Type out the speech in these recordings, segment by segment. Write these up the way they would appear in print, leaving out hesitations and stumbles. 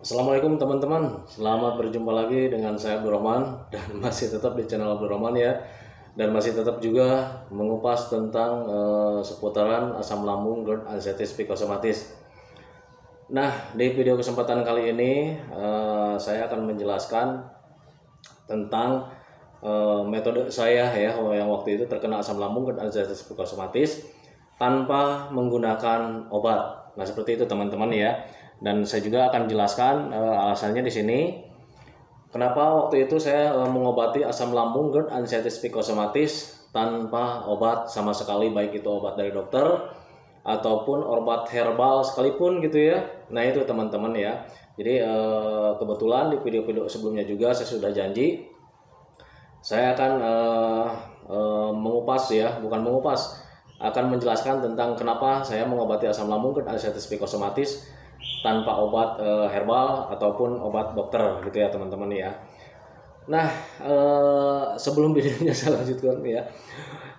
Assalamualaikum teman-teman, selamat berjumpa lagi dengan saya Abdurrahman dan masih tetap di channel Abdurrahman ya, dan masih tetap juga mengupas tentang seputaran asam lambung, GERD, anxieties, psikosomatis. Nah, di video kesempatan kali ini saya akan menjelaskan tentang metode saya ya yang waktu itu terkena asam lambung, GERD, anxieties, psikosomatis tanpa menggunakan obat. Nah, seperti itu teman-teman ya. Dan saya juga akan jelaskan alasannya di sini. Kenapa waktu itu saya mengobati asam lambung, GERD, anxieties, psikosomatis tanpa obat sama sekali, baik itu obat dari dokter ataupun obat herbal sekalipun gitu ya. Nah, itu teman-teman ya. Jadi kebetulan di video-video sebelumnya juga saya sudah janji saya akan mengupas ya, bukan mengupas, akan menjelaskan tentang kenapa saya mengobati asam lambung, GERD, anxieties, psikosomatis tanpa obat herbal ataupun obat dokter gitu ya teman-teman ya. Nah, sebelum videonya saya lanjutkan ya,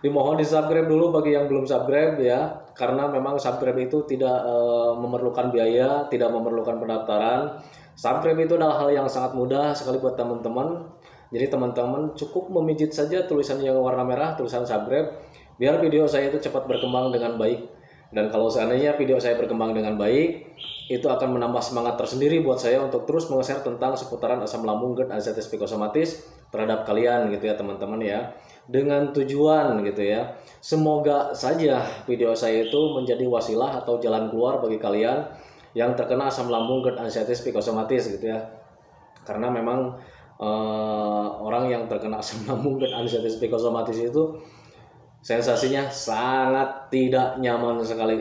dimohon di subscribe dulu bagi yang belum subscribe ya, karena memang subscribe itu tidak memerlukan biaya, tidak memerlukan pendaftaran. Subscribe itu adalah hal yang sangat mudah sekali buat teman-teman. Jadi teman-teman cukup memijit saja tulisan yang warna merah, tulisan subscribe, biar video saya itu cepat berkembang dengan baik. Dan kalau seandainya video saya berkembang dengan baik, itu akan menambah semangat tersendiri buat saya untuk terus meng-share tentang seputaran asam lambung, GERD, anxieties, psikosomatis terhadap kalian gitu ya teman-teman ya. Dengan tujuan gitu ya, semoga saja video saya itu menjadi wasilah atau jalan keluar bagi kalian yang terkena asam lambung, GERD, anxieties, psikosomatis gitu ya. Karena memang orang yang terkena asam lambung, GERD, anxieties, psikosomatis itu sensasinya sangat tidak nyaman sekali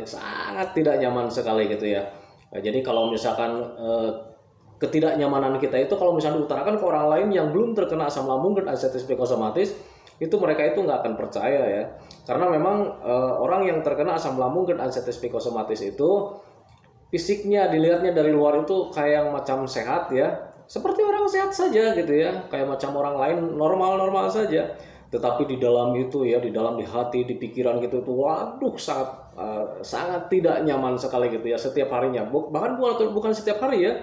gitu ya. Jadi kalau misalkan ketidaknyamanan kita itu kalau misalnya diutarakan ke orang lain yang belum terkena asam lambung, GERD, anxieties, psikosomatis, itu mereka itu nggak akan percaya ya. Karena memang orang yang terkena asam lambung, GERD, anxieties, psikosomatis itu fisiknya dilihatnya dari luar itu kayak macam sehat ya, seperti orang sehat saja gitu ya, kayak macam orang lain normal-normal saja. Tetapi di dalam itu ya, di dalam di hati, di pikiran gitu itu, waduh sangat tidak nyaman sekali gitu ya setiap harinya. Bahkan bukan setiap hari ya,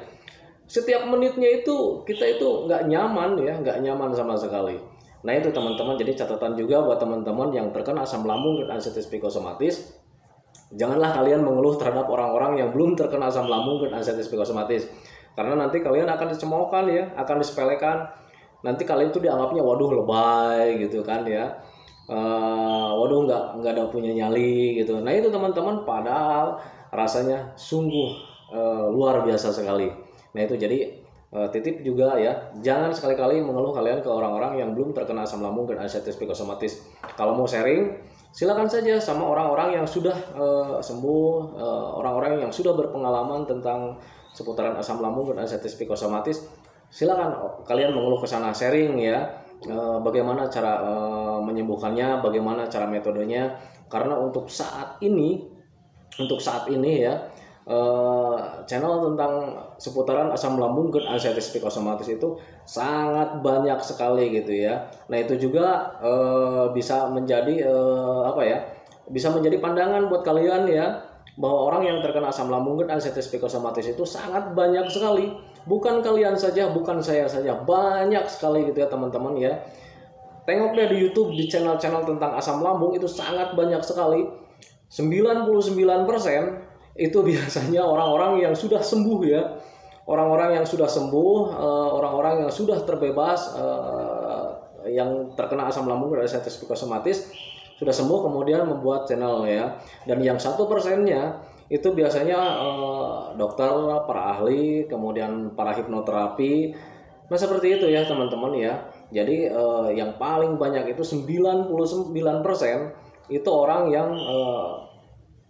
setiap menitnya itu kita itu nggak nyaman ya, nggak nyaman sama sekali. Nah itu teman-teman, jadi catatan juga buat teman-teman yang terkena asam lambung, GERD, anxieties, psikosomatis. Janganlah kalian mengeluh terhadap orang-orang yang belum terkena asam lambung, GERD, anxieties, psikosomatis. Karena nanti kalian akan dicemoohkan ya, akan disepelekan. Nanti kalian itu dianggapnya waduh lebay gitu kan ya, waduh nggak ada punya nyali gitu. Nah itu teman-teman, padahal rasanya sungguh luar biasa sekali. Nah itu jadi titip juga ya, jangan sekali-kali mengeluh kalian ke orang-orang yang belum terkena asam lambung, GERD, anxieties, psikosomatis. Kalau mau sharing silakan saja sama orang-orang yang sudah sembuh, orang-orang yang sudah berpengalaman tentang seputaran asam lambung, GERD, anxieties, psikosomatis. Silakan kalian mengeluh ke sana, sharing ya, bagaimana cara menyembuhkannya, bagaimana cara metodenya. Karena untuk saat ini ya, channel tentang seputaran asam lambung, GERD, anxieties, psikosomatis itu sangat banyak sekali gitu ya. Nah itu juga bisa menjadi bisa menjadi pandangan buat kalian ya, bahwa orang yang terkena asam lambung, GERD, anxieties, psikosomatis itu sangat banyak sekali. Bukan kalian saja, bukan saya saja, banyak sekali gitu ya teman-teman ya. Tengok deh di YouTube, di channel-channel tentang asam lambung itu sangat banyak sekali. 99% itu biasanya orang-orang yang sudah sembuh ya. Orang-orang yang sudah sembuh, orang-orang yang sudah terbebas, yang terkena asam lambung, GERD, anxieties, psikosomatis, sudah sembuh kemudian membuat channel ya. Dan yang 1%-nya itu biasanya dokter, para ahli, kemudian para hipnoterapi. Nah seperti itu ya teman-teman ya. Jadi yang paling banyak itu 99% itu orang yang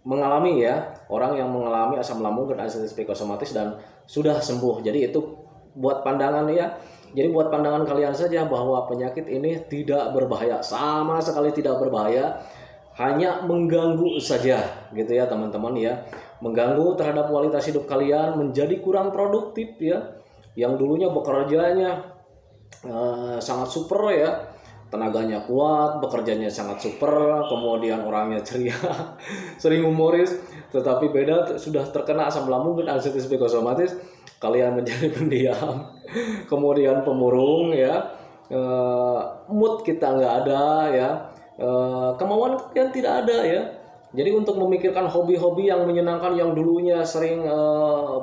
mengalami ya, orang yang mengalami asam lambung, GERD, anxieties, psikosomatis dan sudah sembuh. Jadi itu buat pandangan ya. Jadi buat pandangan kalian saja bahwa penyakit ini tidak berbahaya, sama sekali tidak berbahaya, hanya mengganggu saja gitu ya teman-teman ya. Mengganggu terhadap kualitas hidup kalian, menjadi kurang produktif ya. Yang dulunya bekerjanya sangat super ya, tenaganya kuat, bekerjanya sangat super, kemudian orangnya ceria, sering humoris, tetapi beda sudah terkena asam lambung dan anestesi psikosomatis, kalian menjadi pendiam, kemudian pemurung ya, mood kita nggak ada ya, kemauan kalian tidak ada ya. Jadi untuk memikirkan hobi-hobi yang menyenangkan yang dulunya sering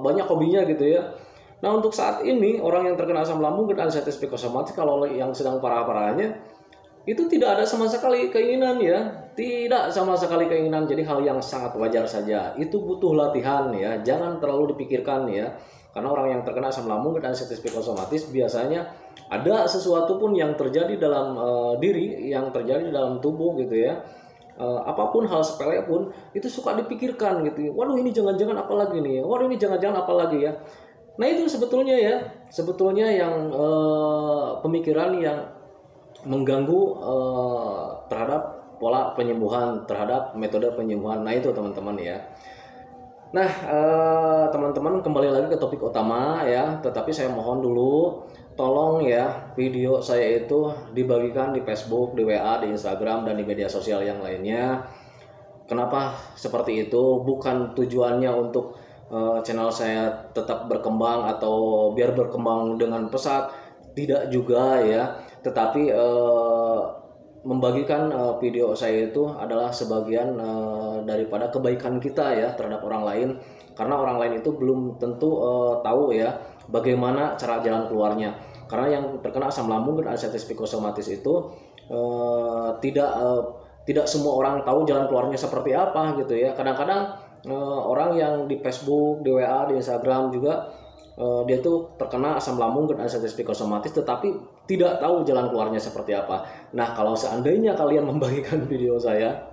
banyak hobinya gitu ya. Nah untuk saat ini orang yang terkena asam lambung dan anestesi psikosomatis kalau yang sedang parah-parahnya itu tidak ada sama sekali keinginan ya, tidak sama sekali keinginan. Jadi hal yang sangat wajar saja. Itu butuh latihan ya, jangan terlalu dipikirkan ya. Karena orang yang terkena asam lambung dan anestesi psikosomatis biasanya ada sesuatu pun yang terjadi dalam diri, yang terjadi dalam tubuh gitu ya. Apapun hal sepele pun itu suka dipikirkan gitu. Waduh ini jangan-jangan apa lagi nih? Waduh ini jangan-jangan apa lagi ya? Nah itu sebetulnya ya, sebetulnya yang pemikiran yang mengganggu terhadap pola penyembuhan, terhadap metode penyembuhan. Nah itu teman-teman ya. Nah teman-teman kembali lagi ke topik utama ya. Tetapi saya mohon dulu, tolong ya video saya itu dibagikan di Facebook, di WA, di Instagram, dan di media sosial yang lainnya. Kenapa seperti itu? Bukan tujuannya untuk channel saya tetap berkembang atau biar berkembang dengan pesat, tidak juga ya. Tetapi membagikan video saya itu adalah sebagian daripada kebaikan kita ya terhadap orang lain, karena orang lain itu belum tentu tahu ya bagaimana cara jalan keluarnya. Karena yang terkena asam lambung dan anestesi psikosomatis itu tidak semua orang tahu jalan keluarnya seperti apa gitu ya. Kadang-kadang orang yang di Facebook, di WA, di Instagram juga dia tuh terkena asam lambung dan anestesi psikosomatis tetapi tidak tahu jalan keluarnya seperti apa. Nah, kalau seandainya kalian membagikan video saya,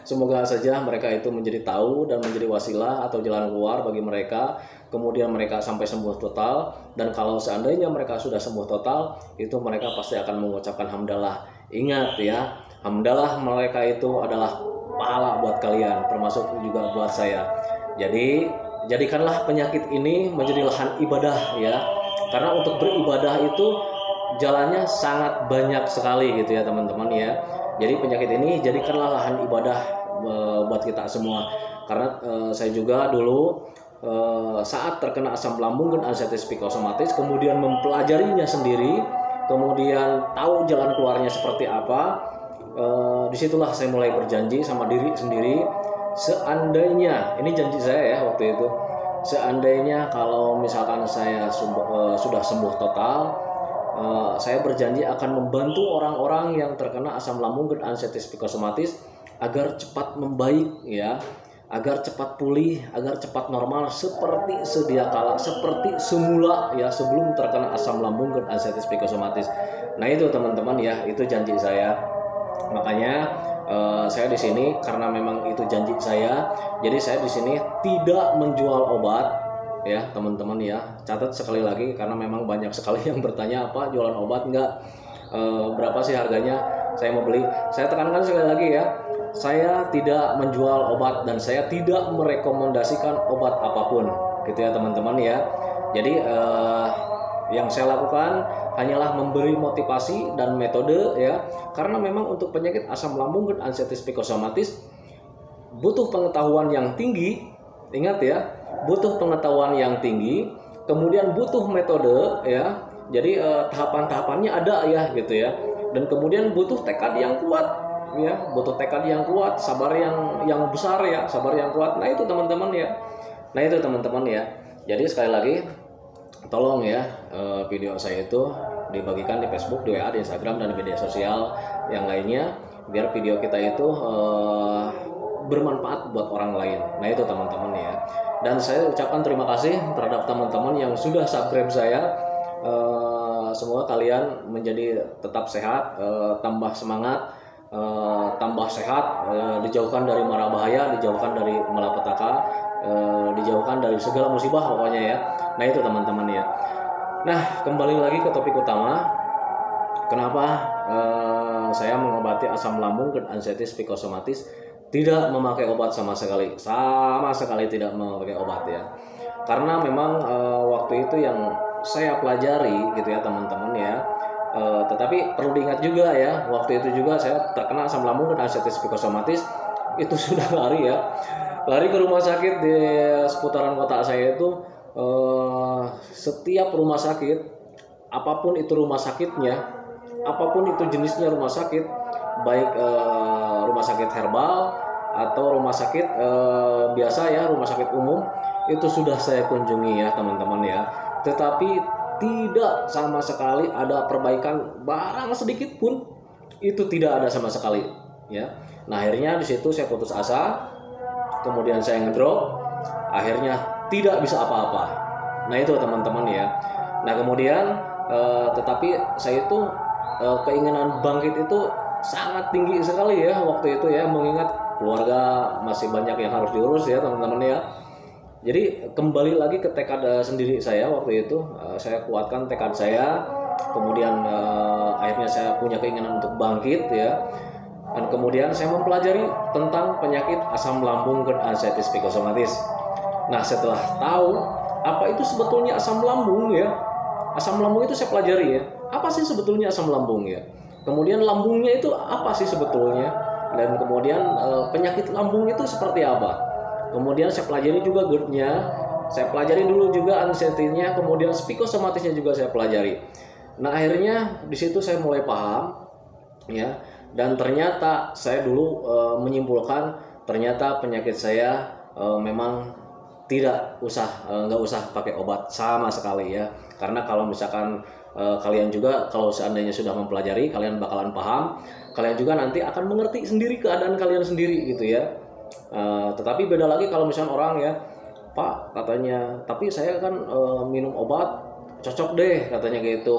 semoga saja mereka itu menjadi tahu dan menjadi wasilah atau jalan keluar bagi mereka. Kemudian mereka sampai sembuh total. Dan kalau seandainya mereka sudah sembuh total, itu mereka pasti akan mengucapkan hamdalah. Ingat ya, hamdalah mereka itu adalah pahala buat kalian, termasuk juga buat saya. Jadi jadikanlah penyakit ini menjadi lahan ibadah ya. Karena untuk beribadah itu jalannya sangat banyak sekali gitu ya teman-teman ya. Jadi penyakit ini jadikanlah lahan ibadah buat kita semua. Karena saya juga dulu saat terkena asam lambung dan anestesi psikosomatis, kemudian mempelajarinya sendiri, kemudian tahu jalan keluarnya seperti apa. Disitulah saya mulai berjanji sama diri sendiri, seandainya, ini janji saya ya waktu itu, seandainya kalau misalkan saya sudah sembuh total, saya berjanji akan membantu orang-orang yang terkena asam lambung dan anestesi psikosomatis agar cepat membaik ya, agar cepat pulih, agar cepat normal seperti sedia kala, seperti semula ya sebelum terkena asam lambung dan anestesi psikosomatis. Nah itu teman-teman ya, itu janji saya. Makanya saya di sini karena memang itu janji saya, jadi saya di sini tidak menjual obat. Ya teman-teman ya, catat sekali lagi karena memang banyak sekali yang bertanya apa jualan obat enggak, berapa sih harganya saya mau beli. Saya tekankan sekali lagi ya, saya tidak menjual obat dan saya tidak merekomendasikan obat apapun gitu ya teman-teman ya. Jadi yang saya lakukan hanyalah memberi motivasi dan metode ya, karena memang untuk penyakit asam lambung dan anestesi psikosomatis butuh pengetahuan yang tinggi. Ingat ya, butuh pengetahuan yang tinggi, kemudian butuh metode ya. Jadi tahapan-tahapannya ada ya gitu ya. Dan kemudian butuh tekad yang kuat ya, butuh tekad yang kuat, sabar yang besar ya, sabar yang kuat. Nah itu teman-teman ya. Nah itu teman-teman ya. Jadi sekali lagi tolong ya video saya itu dibagikan di Facebook, di WA, di Instagram, dan di media sosial yang lainnya biar video kita itu bermanfaat buat orang lain. Nah itu teman-teman ya. Dan saya ucapkan terima kasih terhadap teman-teman yang sudah subscribe saya. Semoga kalian menjadi tetap sehat, tambah semangat, tambah sehat, dijauhkan dari mara bahaya, dijauhkan dari malapetaka, dijauhkan dari segala musibah pokoknya ya. Nah itu teman-teman ya. Nah kembali lagi ke topik utama. Kenapa saya mengobati asam lambung dan anestesi psikosomatis tidak memakai obat sama sekali tidak memakai obat ya. Karena memang waktu itu yang saya pelajari gitu ya teman-teman ya, Tetapi perlu diingat juga ya, waktu itu juga saya terkena asam lambung dan artritis psikosomatis. Itu sudah lari ya, lari ke rumah sakit di seputaran kota saya itu. Setiap rumah sakit, apapun itu rumah sakitnya, apapun itu jenisnya rumah sakit, baik rumah sakit herbal atau rumah sakit biasa ya, rumah sakit umum, itu sudah saya kunjungi ya teman-teman ya. Tetapi tidak sama sekali ada perbaikan barang sedikit pun, itu tidak ada sama sekali ya. Nah akhirnya di situ saya putus asa, kemudian saya ngedrop, akhirnya tidak bisa apa-apa. Nah itu teman-teman ya. Nah kemudian tetapi saya itu keinginan bangkit itu sangat tinggi sekali ya waktu itu ya, mengingat keluarga masih banyak yang harus diurus ya teman-teman ya. Jadi kembali lagi ke tekad sendiri saya waktu itu, saya kuatkan tekad saya, kemudian akhirnya saya punya keinginan untuk bangkit ya. Dan kemudian saya mempelajari tentang penyakit asam lambung dan artritis psikosomatis. Nah setelah tahu apa itu sebetulnya asam lambung ya, asam lambung itu saya pelajari ya, apa sih sebetulnya asam lambung ya, kemudian lambungnya itu apa sih sebetulnya, dan kemudian penyakit lambung itu seperti apa. Kemudian saya pelajari juga GERD-nya, saya pelajari dulu juga anxiety-nya, kemudian psikosomatisnya juga saya pelajari. Nah akhirnya di situ saya mulai paham ya, dan ternyata saya dulu menyimpulkan ternyata penyakit saya memang nggak usah pakai obat sama sekali ya. Karena kalau misalkan kalian juga kalau seandainya sudah mempelajari, kalian bakalan paham, kalian juga nanti akan mengerti sendiri keadaan kalian sendiri gitu ya. Tetapi beda lagi kalau misalkan orang ya, Pak katanya, tapi saya kan minum obat cocok deh katanya gitu,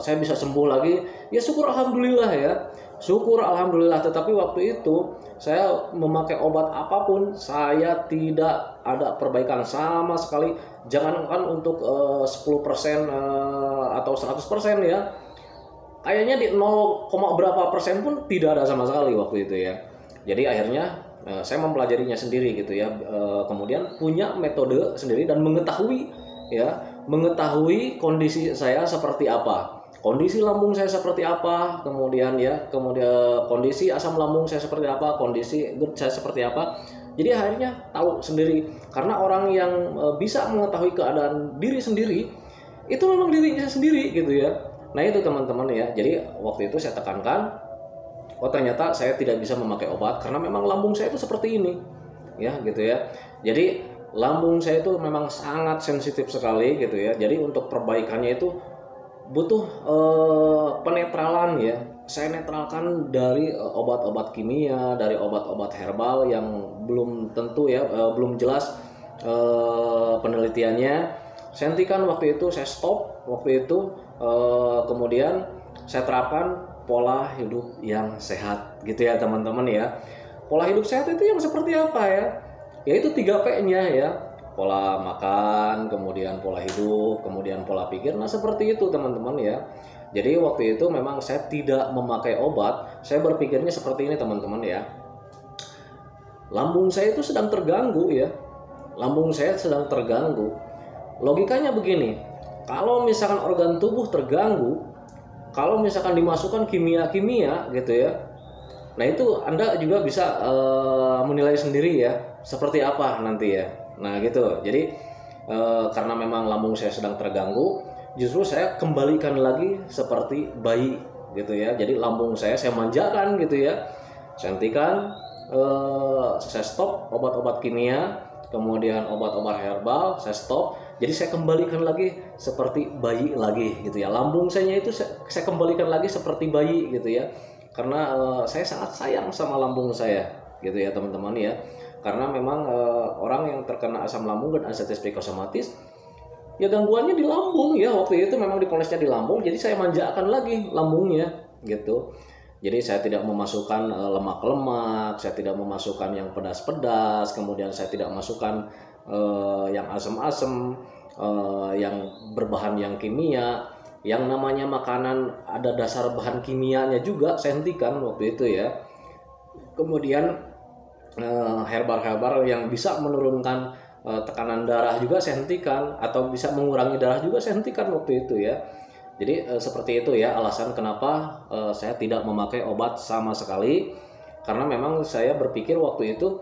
saya bisa sembuh lagi, ya syukur alhamdulillah ya, syukur alhamdulillah. Tetapi waktu itu saya memakai obat apapun, saya tidak ada perbaikan sama sekali. Jangankan untuk 10% atau 100% ya, kayaknya di 0, berapa persen pun tidak ada sama sekali waktu itu ya. Jadi akhirnya saya mempelajarinya sendiri gitu ya, kemudian punya metode sendiri dan mengetahui kondisi saya seperti apa, kondisi lambung saya seperti apa, kemudian kondisi asam lambung saya seperti apa, kondisi GERD saya seperti apa. Jadi akhirnya tahu sendiri, karena orang yang bisa mengetahui keadaan diri sendiri itu memang dirinya sendiri gitu ya. Nah itu teman-teman ya, jadi waktu itu saya tekankan, oh ternyata saya tidak bisa memakai obat karena memang lambung saya itu seperti ini ya gitu ya. Jadi lambung saya itu memang sangat sensitif sekali gitu ya. Jadi untuk perbaikannya itu butuh penetralan ya. Saya netralkan dari obat-obat kimia, dari obat-obat herbal yang belum tentu ya, belum jelas penelitiannya. Saya hentikan waktu itu, saya stop waktu itu, kemudian saya terapkan pola hidup yang sehat gitu ya teman-teman ya. Pola hidup sehat itu yang seperti apa ya? Yaitu 3P-nya ya. Pola makan, kemudian pola hidup, kemudian pola pikir. Nah seperti itu teman-teman ya. Jadi waktu itu memang saya tidak memakai obat. Saya berpikirnya seperti ini teman-teman ya. Lambung saya itu sedang terganggu ya. Lambung saya sedang terganggu. Logikanya begini, kalau misalkan organ tubuh terganggu, kalau misalkan dimasukkan kimia-kimia gitu ya, nah itu Anda juga bisa menilai sendiri ya, seperti apa nanti ya. Nah gitu, jadi karena memang lambung saya sedang terganggu, justru saya kembalikan lagi seperti bayi gitu ya. Jadi lambung saya manjakan gitu ya, saya hentikan, saya stop obat-obat kimia, kemudian obat-obat herbal, saya stop. Jadi saya kembalikan lagi seperti bayi lagi gitu ya. Lambung saya itu saya kembalikan lagi seperti bayi gitu ya. Karena saya sangat sayang sama lambung saya gitu ya teman-teman ya. Karena memang orang yang terkena asam lambung dan artritis psikosomatis ya gangguannya di lambung ya. Waktu itu memang diponesnya di lambung, jadi saya manjakan lagi lambungnya gitu. Jadi saya tidak memasukkan lemak-lemak, saya tidak memasukkan yang pedas-pedas, kemudian saya tidak masukkan yang asam-asam, yang berbahan yang kimia, yang namanya makanan ada dasar bahan kimianya juga saya hentikan waktu itu ya. Kemudian herbal-herbal yang bisa menurunkan tekanan darah juga saya hentikan, atau bisa mengurangi darah juga saya hentikan waktu itu ya. Jadi seperti itu ya alasan kenapa saya tidak memakai obat sama sekali, karena memang saya berpikir waktu itu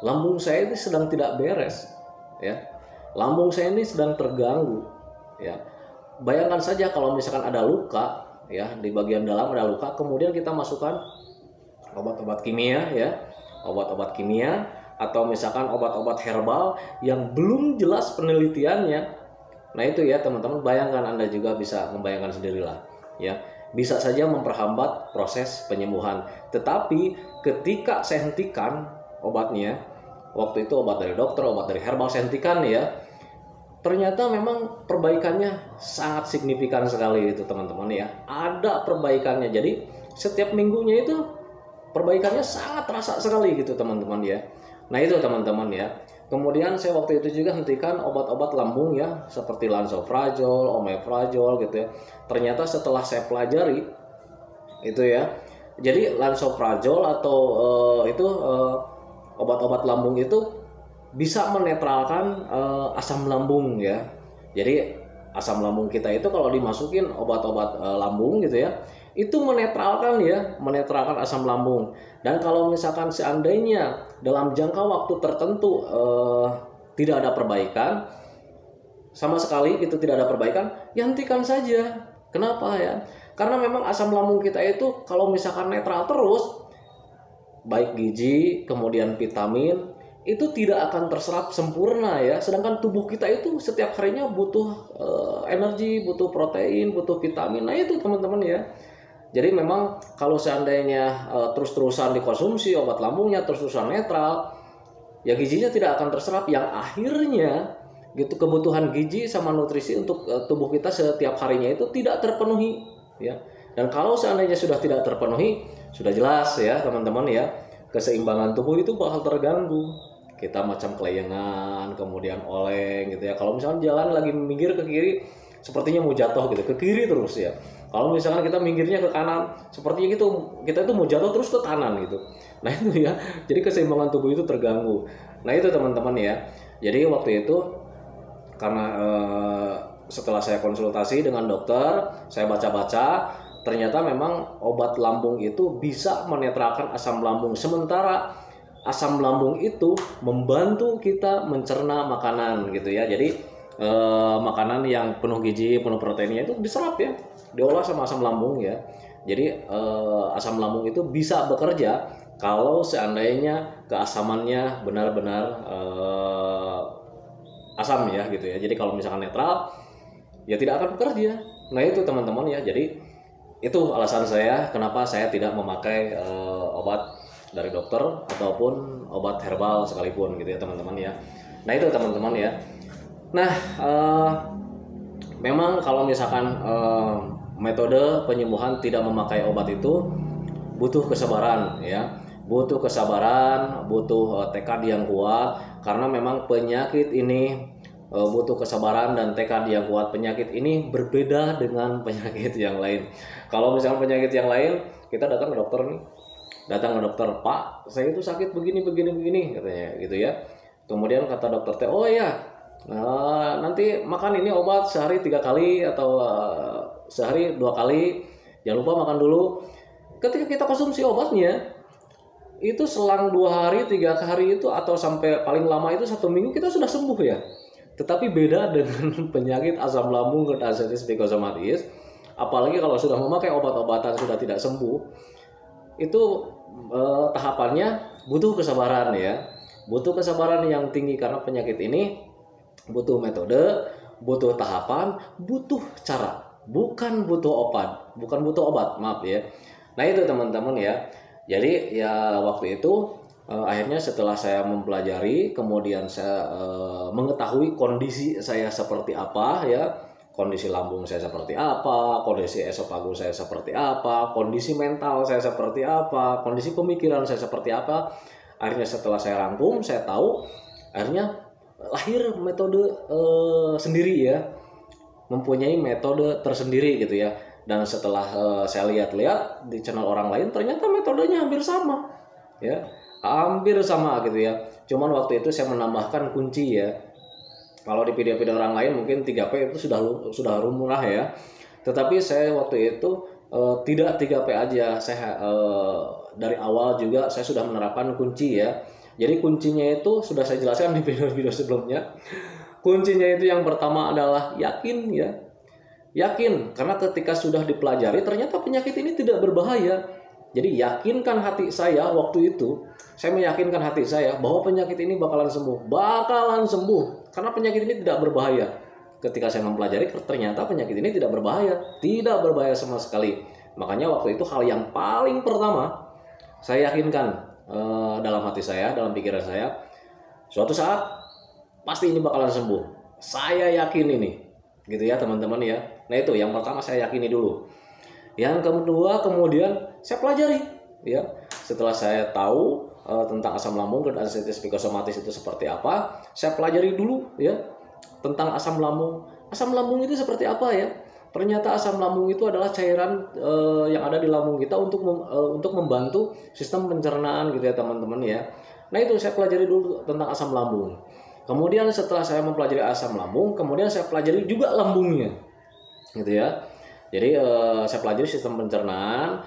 lambung saya ini sedang tidak beres, ya. Lambung saya ini sedang terganggu, ya. Bayangkan saja kalau misalkan ada luka, ya, di bagian dalam ada luka, kemudian kita masukkan obat-obat kimia, ya, obat-obat kimia atau misalkan obat-obat herbal yang belum jelas penelitiannya. Nah itu ya teman-teman, bayangkan, Anda juga bisa membayangkan sendirilah, ya. Bisa saja memperhambat proses penyembuhan. Tetapi ketika saya hentikan obatnya, waktu itu obat dari dokter, obat dari herbal saya hentikan ya, ternyata memang perbaikannya sangat signifikan sekali itu teman-teman ya. Ada perbaikannya. Jadi setiap minggunya itu perbaikannya sangat terasa sekali gitu teman-teman ya. Nah itu teman-teman ya. Kemudian saya waktu itu juga hentikan obat-obat lambung ya, seperti lansoprazol, omeprazol gitu ya. Ternyata setelah saya pelajari itu ya, jadi lansoprazol atau obat-obat lambung itu bisa menetralkan asam lambung ya. Jadi asam lambung kita itu kalau dimasukin obat-obat lambung gitu ya, itu menetralkan asam lambung. Dan kalau misalkan seandainya dalam jangka waktu tertentu tidak ada perbaikan sama sekali, itu tidak ada perbaikan, ya hentikan saja. Kenapa ya? Karena memang asam lambung kita itu kalau misalkan netral terus, baik gizi kemudian vitamin itu tidak akan terserap sempurna ya. Sedangkan tubuh kita itu setiap harinya butuh energi, butuh protein, butuh vitamin. Nah itu teman-teman ya. Jadi memang kalau seandainya terus-terusan dikonsumsi obat lambungnya terus-terusan netral, ya gizinya tidak akan terserap, yang akhirnya gitu kebutuhan gizi sama nutrisi untuk tubuh kita setiap harinya itu tidak terpenuhi ya. Dan kalau seandainya sudah tidak terpenuhi, sudah jelas ya teman-teman ya, keseimbangan tubuh itu bakal terganggu. Kita macam kelayangan, kemudian oleng gitu ya. Kalau misalkan jalan lagi minggir ke kiri, sepertinya mau jatuh gitu, ke kiri terus ya. Kalau misalkan kita minggirnya ke kanan, sepertinya gitu kita itu mau jatuh terus ke kanan gitu. Nah itu ya, jadi keseimbangan tubuh itu terganggu. Nah itu teman-teman ya. Jadi waktu itu karena setelah saya konsultasi dengan dokter, saya baca-baca, ternyata memang obat lambung itu bisa menetralkan asam lambung. Sementara asam lambung itu membantu kita mencerna makanan gitu ya. Jadi makanan yang penuh gizi, penuh proteinnya itu diserap ya, diolah sama asam lambung ya. Jadi asam lambung itu bisa bekerja kalau seandainya keasamannya benar-benar asam ya gitu ya. Jadi kalau misalkan netral ya tidak akan bekerja. Nah itu teman-teman ya. Jadi itu alasan saya kenapa saya tidak memakai obat dari dokter ataupun obat herbal sekalipun gitu ya teman-teman ya. Nah itu teman-teman ya. Nah memang kalau misalkan metode penyembuhan tidak memakai obat itu butuh kesabaran ya, butuh kesabaran, butuh tekad yang kuat, karena memang penyakit ini butuh kesabaran dan tekad yang kuat. Penyakit ini berbeda dengan penyakit yang lain. Kalau misalnya penyakit yang lain, kita datang ke dokter nih, datang ke dokter, Pak, saya itu sakit begini katanya gitu ya. Kemudian kata dokter, oh ya, nanti makan ini obat sehari 3 kali atau sehari 2 kali, jangan lupa makan dulu. Ketika kita konsumsi obatnya, itu selang 2 hari 3 hari itu atau sampai paling lama itu 1 minggu kita sudah sembuh ya. Tetapi beda dengan penyakit asam lambung dan arthritis spikosomatis, apalagi kalau sudah memakai obat-obatan sudah tidak sembuh, itu tahapannya butuh kesabaran ya, butuh kesabaran yang tinggi, karena penyakit ini butuh metode, butuh tahapan, butuh cara, bukan butuh obat, maaf ya. Nah itu teman-teman ya. Jadi ya waktu itu akhirnya setelah saya mempelajari, kemudian saya mengetahui kondisi saya seperti apa ya, kondisi lambung saya seperti apa, kondisi esofagus saya seperti apa, kondisi mental saya seperti apa, kondisi pemikiran saya seperti apa. Akhirnya setelah saya rangkum, saya tahu, akhirnya lahir metode sendiri ya, mempunyai metode tersendiri gitu ya. Dan setelah saya lihat-lihat di channel orang lain, ternyata metodenya hampir sama ya, hampir sama gitu ya. Cuman waktu itu saya menambahkan kunci ya, Kalau di video-video orang lain mungkin 3P itu sudah lumrah ya. Tetapi saya waktu itu tidak 3P aja. Saya dari awal juga saya sudah menerapkan kunci ya. Jadi kuncinya itu sudah saya jelaskan di video-video sebelumnya. Kuncinya itu yang pertama adalah yakin ya. Yakin, karena ketika sudah dipelajari ternyata penyakit ini tidak berbahaya. Jadi yakinkan hati saya waktu itu, saya meyakinkan hati saya bahwa penyakit ini bakalan sembuh. Bakalan sembuh, karena penyakit ini tidak berbahaya. Ketika saya mempelajari ternyata penyakit ini tidak berbahaya. Tidak berbahaya sama sekali. Makanya waktu itu hal yang paling pertama saya yakinkan dalam hati saya, dalam pikiran saya, suatu saat pasti ini bakalan sembuh. Saya yakin ini. Gitu ya teman-teman ya. Nah itu yang pertama saya yakini dulu. Yang kedua kemudian saya pelajari ya. Setelah saya tahu tentang asam lambung dan anxieties psikosomatis itu seperti apa, saya pelajari dulu ya tentang asam lambung. Asam lambung itu seperti apa ya? Ternyata asam lambung itu adalah cairan yang ada di lambung kita untuk membantu sistem pencernaan gitu ya teman-teman ya. Nah itu saya pelajari dulu tentang asam lambung. Kemudian setelah saya mempelajari asam lambung, kemudian saya pelajari juga lambungnya, gitu ya. Jadi saya pelajari sistem pencernaan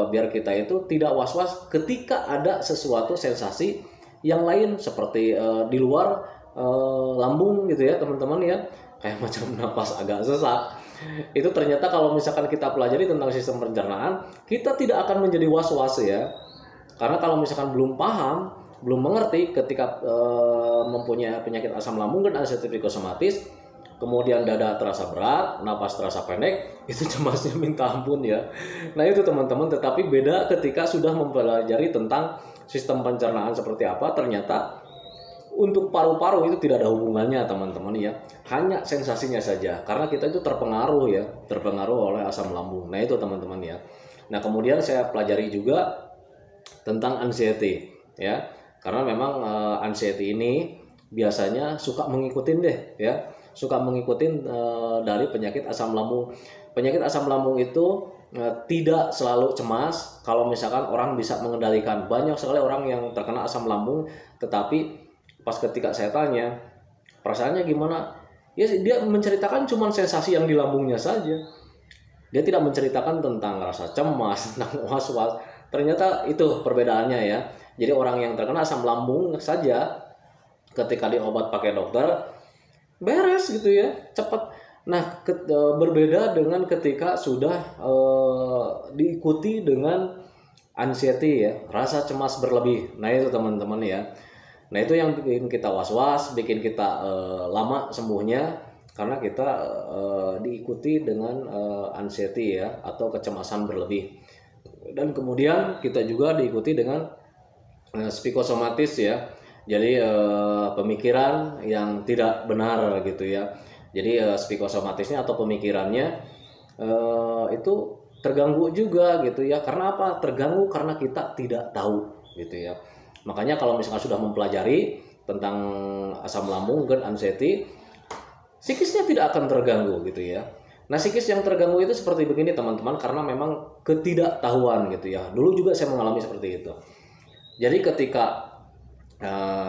biar kita itu tidak was-was ketika ada sesuatu sensasi yang lain seperti di luar lambung, gitu ya teman-teman ya, kayak macam napas agak sesak. Itu ternyata kalau misalkan kita pelajari tentang sistem pencernaan, kita tidak akan menjadi was-was ya, karena kalau misalkan belum paham, belum mengerti ketika mempunyai penyakit asam lambung dan anxieties psikosomatis, kemudian dada terasa berat, napas terasa pendek, itu cemasnya minta ampun ya. Nah itu teman-teman, tetapi beda ketika sudah mempelajari tentang sistem pencernaan seperti apa, ternyata untuk paru-paru itu tidak ada hubungannya teman-teman ya, hanya sensasinya saja, karena kita itu terpengaruh ya, terpengaruh oleh asam lambung. Nah itu teman-teman ya. Nah kemudian saya pelajari juga tentang anxiety ya. Karena memang anxiety ini biasanya suka mengikutin deh ya, suka mengikutin dari penyakit asam lambung. Penyakit asam lambung itu tidak selalu cemas kalau misalkan orang bisa mengendalikan. Banyak sekali orang yang terkena asam lambung, tetapi pas ketika saya tanya perasaannya gimana, ya dia menceritakan cuma sensasi yang di lambungnya saja. Dia tidak menceritakan tentang rasa cemas, tentang was-was. Ternyata itu perbedaannya ya. Jadi orang yang terkena asam lambung saja ketika diobat pakai dokter beres gitu ya, cepat. Nah berbeda dengan ketika sudah diikuti dengan anxiety ya, rasa cemas berlebih. Nah itu teman-teman ya. Nah itu yang bikin kita was-was, bikin kita lama sembuhnya, karena kita diikuti dengan anxiety ya, atau kecemasan berlebih. Dan kemudian kita juga diikuti dengan psikosomatis ya. Jadi pemikiran yang tidak benar gitu ya. Jadi psikosomatisnya atau pemikirannya itu terganggu juga gitu ya. Karena apa? Terganggu karena kita tidak tahu gitu ya. Makanya kalau misalkan sudah mempelajari tentang asam lambung dan anxiety, psikisnya tidak akan terganggu gitu ya. Nah psikis yang terganggu itu seperti begini teman-teman, karena memang ketidaktahuan gitu ya. Dulu juga saya mengalami seperti itu. Jadi ketika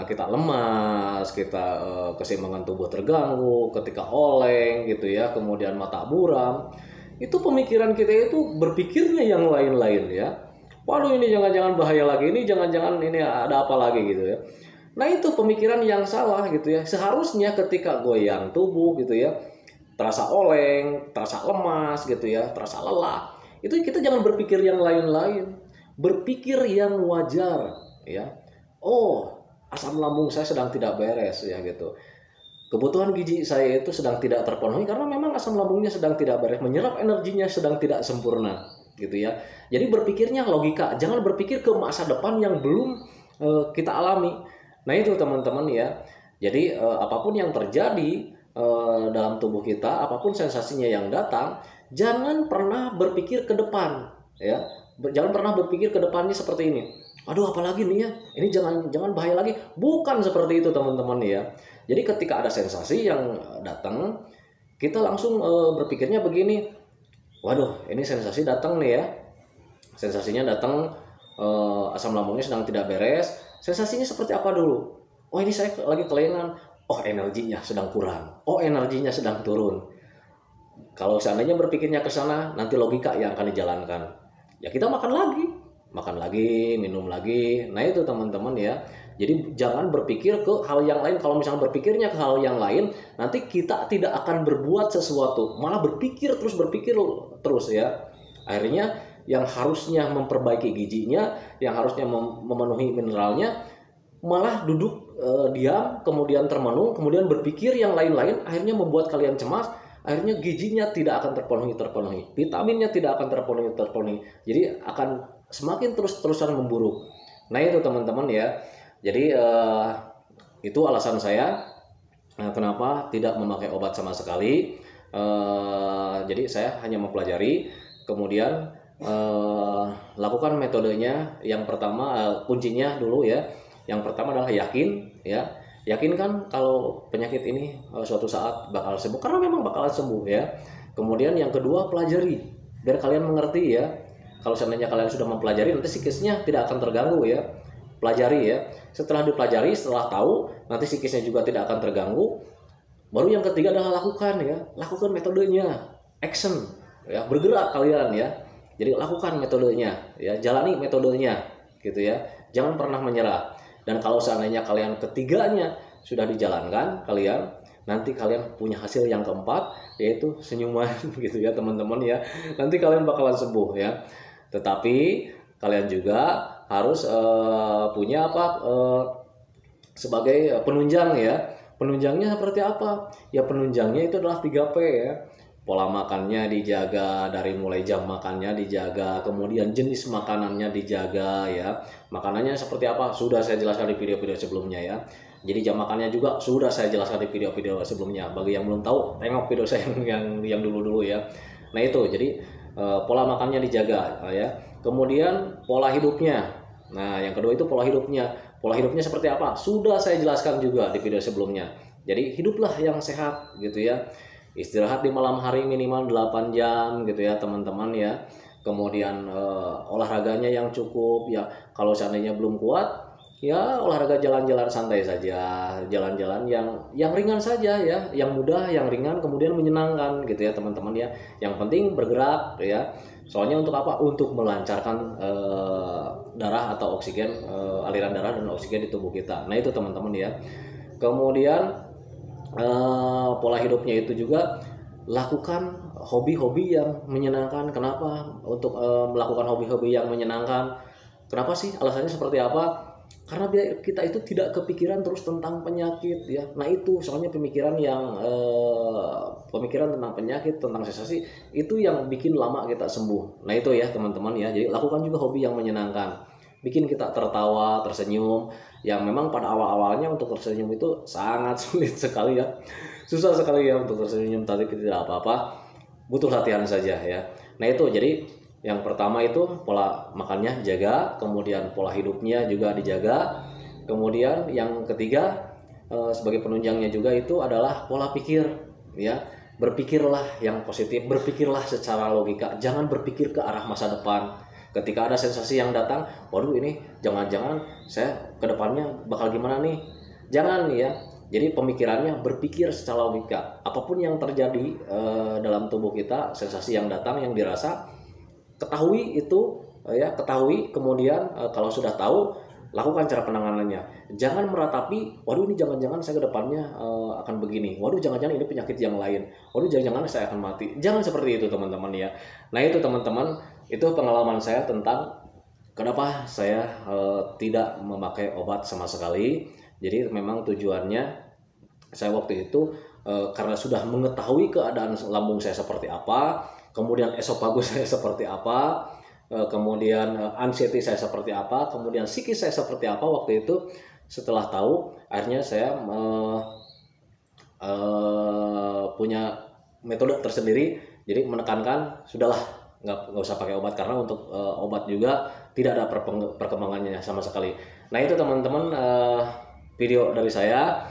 kita lemas, kita keseimbangan tubuh terganggu, ketika oleng gitu ya, kemudian mata buram, itu pemikiran kita itu berpikirnya yang lain-lain ya. Waduh ini jangan-jangan bahaya lagi, ini jangan-jangan ini ada apa lagi gitu ya. Nah itu pemikiran yang salah gitu ya. Seharusnya ketika goyang tubuh gitu ya, terasa oleng, terasa lemas gitu ya, terasa lelah, itu kita jangan berpikir yang lain-lain. Berpikir yang wajar ya. Oh, asam lambung saya sedang tidak beres ya gitu. Kebutuhan gizi saya itu sedang tidak terpenuhi karena memang asam lambungnya sedang tidak beres, menyerap energinya sedang tidak sempurna gitu ya. Jadi berpikirnya logika, jangan berpikir ke masa depan yang belum kita alami. Nah itu teman-teman ya. Jadi apapun yang terjadi dalam tubuh kita, apapun sensasinya yang datang, jangan pernah berpikir ke depan ya. Jangan pernah berpikir ke depannya seperti ini. Aduh apalagi nih ya, ini jangan bahaya lagi. Bukan seperti itu teman-teman ya. Jadi ketika ada sensasi yang datang, kita langsung berpikirnya begini. Waduh, ini sensasi datang nih ya. Sensasinya datang, asam lambungnya sedang tidak beres. Sensasinya seperti apa dulu? Oh ini saya lagi kelengan. oh energinya sedang kurang, oh energinya sedang turun. Kalau seandainya berpikirnya ke sana, nanti logika yang akan dijalankan. Ya kita makan lagi, minum lagi. Nah itu teman-teman ya. Jadi jangan berpikir ke hal yang lain. Kalau misalnya berpikirnya ke hal yang lain, nanti kita tidak akan berbuat sesuatu. Malah berpikir terus ya. Akhirnya yang harusnya memperbaiki gizinya, yang harusnya memenuhi mineralnya, malah duduk diam, kemudian termenung, kemudian berpikir yang lain-lain, akhirnya membuat kalian cemas. Akhirnya gizinya tidak akan terpenuhi, vitaminnya tidak akan terpenuhi, jadi akan semakin terus-terusan memburuk. Nah itu teman-teman ya, jadi itu alasan saya kenapa tidak memakai obat sama sekali. Jadi saya hanya mempelajari, kemudian lakukan metodenya. Yang pertama kuncinya dulu ya, yang pertama adalah yakin ya. Yakinkan kalau penyakit ini suatu saat bakal sembuh, karena memang bakalan sembuh ya. Kemudian yang kedua, pelajari biar kalian mengerti ya. Kalau seandainya kalian sudah mempelajari, nanti psikisnya tidak akan terganggu ya. Pelajari ya. Setelah dipelajari, setelah tahu, nanti psikisnya juga tidak akan terganggu. Baru yang ketiga adalah lakukan ya. Lakukan metodenya, action ya, bergerak kalian ya. Jadi lakukan metodenya ya, jalani metodenya gitu ya. Jangan pernah menyerah. Dan kalau seandainya kalian ketiganya sudah dijalankan, nanti kalian punya hasil yang keempat, yaitu senyuman gitu ya teman-teman ya. Nanti kalian bakalan sembuh ya. Tetapi kalian juga harus punya sebagai penunjang ya. Penunjangnya seperti apa? Ya penunjangnya itu adalah 3P ya. Pola makannya dijaga, dari mulai jam makannya dijaga, kemudian jenis makanannya dijaga ya. Makanannya seperti apa? Sudah saya jelaskan di video-video sebelumnya ya. Jadi jam makannya juga sudah saya jelaskan di video-video sebelumnya. Bagi yang belum tahu, tengok video saya yang dulu-dulu ya. Nah itu, jadi pola makannya dijaga ya. Kemudian pola hidupnya. Nah yang kedua itu pola hidupnya. Pola hidupnya seperti apa? Sudah saya jelaskan juga di video sebelumnya. Jadi hiduplah yang sehat gitu ya. Istirahat di malam hari minimal 8 jam gitu ya teman-teman ya. Kemudian olahraganya yang cukup ya. Kalau seandainya belum kuat ya olahraga jalan-jalan santai saja, jalan-jalan yang ringan saja ya, yang mudah, yang ringan, kemudian menyenangkan gitu ya teman-teman ya. Yang penting bergerak ya. Soalnya untuk apa? Untuk melancarkan darah atau oksigen, aliran darah dan oksigen di tubuh kita. Nah itu teman-teman ya. Kemudian pola hidupnya itu juga lakukan hobi-hobi yang menyenangkan. Kenapa untuk melakukan hobi-hobi yang menyenangkan? Kenapa sih? Alasannya seperti apa? Karena biar kita itu tidak kepikiran terus tentang penyakit ya. Nah itu soalnya pemikiran tentang penyakit, tentang sensasi itu yang bikin lama kita sembuh. Nah itu ya teman-teman ya. Jadi lakukan juga hobi yang menyenangkan, bikin kita tertawa, tersenyum. Yang memang pada awal-awalnya untuk tersenyum itu sangat sulit sekali ya, susah sekali ya untuk tersenyum, tapi tidak apa-apa, butuh latihan saja ya. Nah itu, jadi yang pertama itu pola makannya dijaga, kemudian pola hidupnya juga dijaga, kemudian yang ketiga sebagai penunjangnya juga itu adalah pola pikir ya. Berpikirlah yang positif, berpikirlah secara logika, jangan berpikir ke arah masa depan. Ketika ada sensasi yang datang, waduh ini jangan-jangan saya ke depannya bakal gimana nih. Jangan ya. Jadi pemikirannya berpikir secara logika. Apapun yang terjadi dalam tubuh kita, sensasi yang datang, yang dirasa, ketahui itu ya, ketahui, kemudian kalau sudah tahu, lakukan cara penanganannya. Jangan meratapi, waduh ini jangan-jangan saya ke depannya akan begini. Waduh jangan-jangan ini penyakit yang lain. Waduh jangan-jangan saya akan mati. Jangan seperti itu teman-teman ya. Nah itu teman-teman, itu pengalaman saya tentang kenapa saya tidak memakai obat sama sekali. Jadi memang tujuannya saya waktu itu karena sudah mengetahui keadaan lambung saya seperti apa, kemudian esofagus saya seperti apa, kemudian anxiety saya seperti apa, kemudian psikis saya seperti apa waktu itu. Setelah tahu, akhirnya saya punya metode tersendiri. Jadi menekankan sudahlah, nggak usah pakai obat, karena untuk obat juga tidak ada perkembangannya sama sekali. Nah itu teman-teman video dari saya,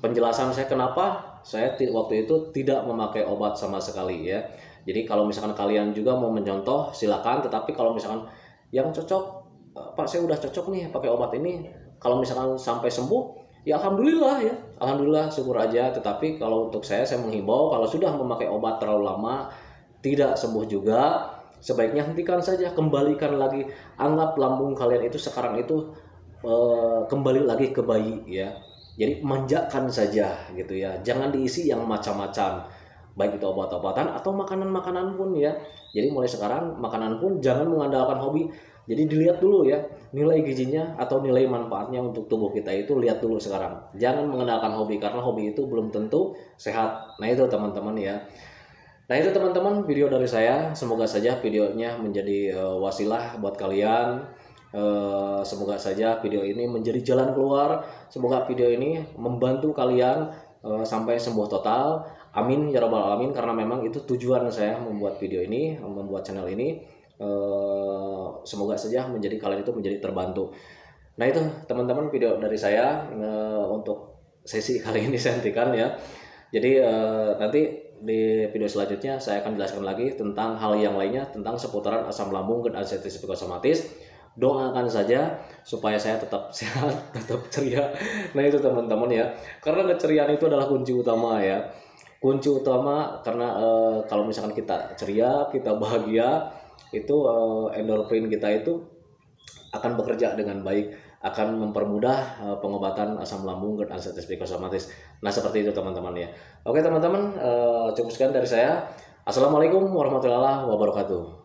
penjelasan saya kenapa saya waktu itu tidak memakai obat sama sekali ya. Jadi kalau misalkan kalian juga mau mencontoh silakan, tetapi kalau misalkan yang cocok, Pak saya udah cocok nih pakai obat ini, kalau misalkan sampai sembuh ya alhamdulillah ya, alhamdulillah syukur aja. Tetapi kalau untuk saya menghimbau kalau sudah memakai obat terlalu lama tidak sembuh juga, sebaiknya hentikan saja, kembalikan lagi, anggap lambung kalian itu sekarang itu kembali lagi ke bayi ya. Jadi manjakan saja gitu ya, jangan diisi yang macam-macam, baik itu obat-obatan atau makanan-makanan pun ya. Jadi mulai sekarang makanan pun jangan mengandalkan hobi. Jadi dilihat dulu ya nilai gizinya atau nilai manfaatnya untuk tubuh kita itu, lihat dulu sekarang. Jangan mengandalkan hobi karena hobi itu belum tentu sehat. Nah itu teman-teman ya. Nah itu teman-teman video dari saya. Semoga saja videonya menjadi wasilah buat kalian. Semoga saja video ini menjadi jalan keluar. Semoga video ini membantu kalian sampai sembuh total. Amin ya rabbal alamin. Karena memang itu tujuan saya membuat video ini, membuat channel ini. Semoga saja menjadi kalian itu menjadi terbantu. Nah itu teman-teman video dari saya untuk sesi kali ini saya hentikan ya. Jadi nanti di video selanjutnya saya akan jelaskan lagi tentang hal yang lainnya, tentang seputaran asam lambung dan anestesi psikosomatis. Doakan saja supaya saya tetap sehat, tetap ceria. Nah itu teman-teman ya, karena keceriaan itu adalah kunci utama ya. Kunci utama karena kalau misalkan kita ceria, kita bahagia, itu endorfin kita itu akan bekerja dengan baik, akan mempermudah pengobatan asam lambung dan anestesi psikosomatis. Nah seperti itu teman-teman ya. Oke teman-teman, cukup sekian dari saya. Assalamualaikum warahmatullahi wabarakatuh.